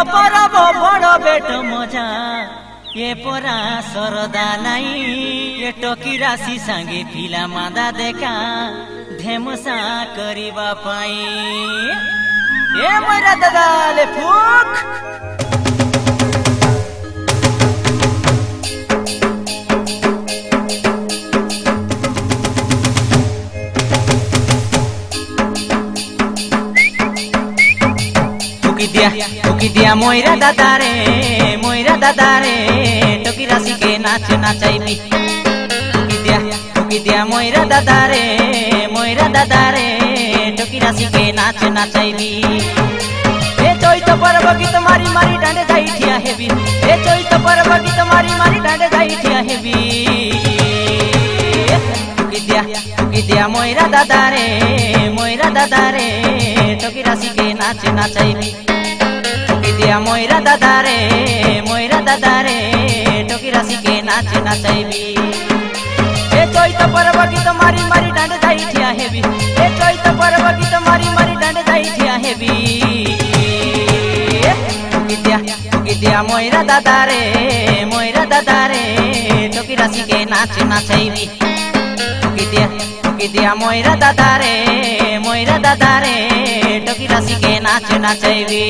परब बड़ बेट मजा ये परा सरदा नाई ये टकी राशि संगे फिला मादा देखा धेमसा करिबा पाई ए मोरा दादा ले फुक टोकी दिया मोइरा दादा रे टोकी राशि के नाच नाचाइबी टोकी दिया मोइरा दादा रे टोकी राशि के नाच नाचाइबी ए चैत पर्व गीत मारी मारी डांडे जाई ठिया हेबी ए चैत पर्व गीत मारी मारी डांडे जाई ठिया हेबी टोकी दिया मोइरा दादा रे टोकी राशि के नाच नाचाइबी दिया मोइरा दादा रे टोकी राशि के नाच नाचाइबी ए चैत पर्व गीत मारी मारी डांडे जाई ठिया हेबी ए चैत पर्व गीत मारी मारी डांडे जाई ठिया हेबी टोकी दिया मोइरा दादा रे टोकी राशि के नाच नाचाइबी टोकी दिया मोइरा दादा रे टोकी राशि के नाच नाचाइबी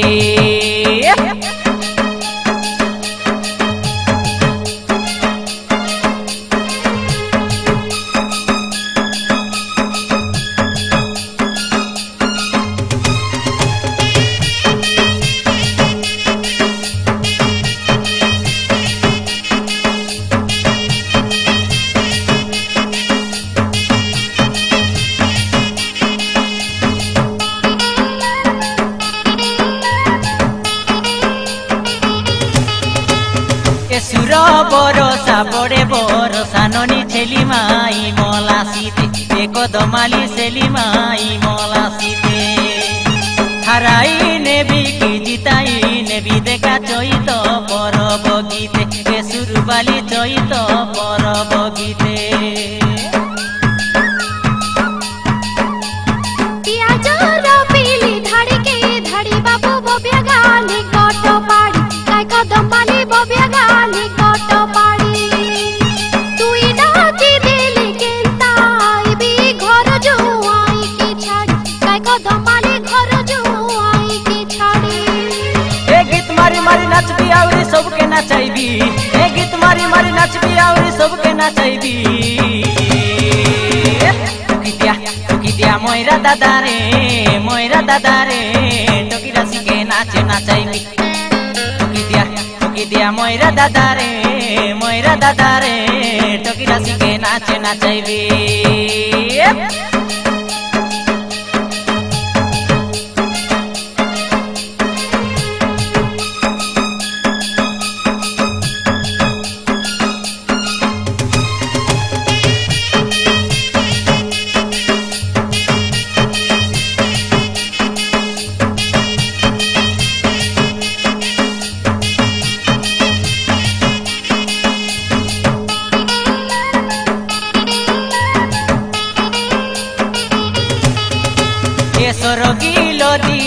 सुर बरसा बड़े बरसा ननी छेली माई मला सीते एक दमाली सेली माई मला सीते हराई नेबी की जिताई नेबी देखा चैत परब गीते सुरबाली चैत परब गीते सबके नाचाइबी ए गीत मारी मारी नाचबी और सबके नाचाइबी टोकी दिया मोइरा दादा रे टोकी राशि के नाच नाचाइबी टोकी दिया मोइरा दादा रे टोकी राशि के नाच नाचाइबी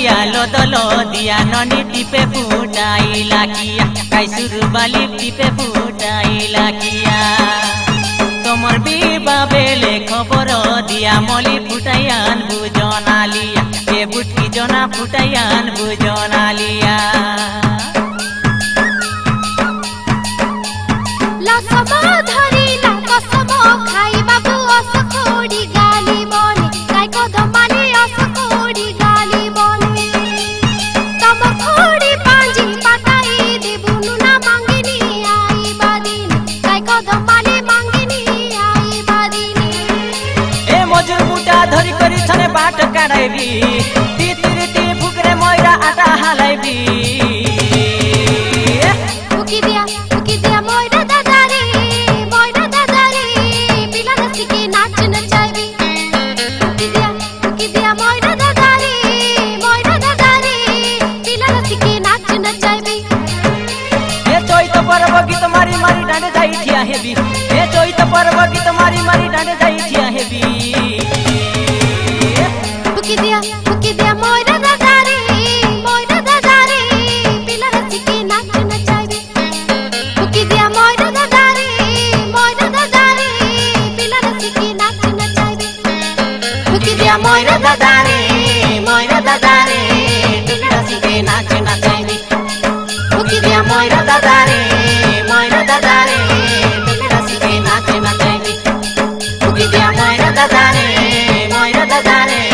दिया ननी टिपे फुटाई लागिया काई सुरबाली टिपे फुटाई लागिया तोमर बीबा बेले खबर दिया मली फुटाइयान बुजना लिया ए बुटकी जना फुटाइयान बुजना लिया धरी करी छने बाट काढाइबी ती फुकरे मोइरा आटा हालाइबी फुकी दिया मोइरा दादा रे पिला राशि के नाच नचाइबी फुकी दिया मोइरा दादा रे पिला राशि के नाच नचाइबी ए चैत पर्व गीत मारी मारी डांडे जाई ठिया हेबी ए चैत पर्व गीत मारी मारी डांडे जाई ठिया हेबी फुकी दिया मोइरा दादा रे पिला ময়রা দাদারে টুকি রাশিকে নাচে নাচাইবি টুকি দিয়া ময়রা দাদারে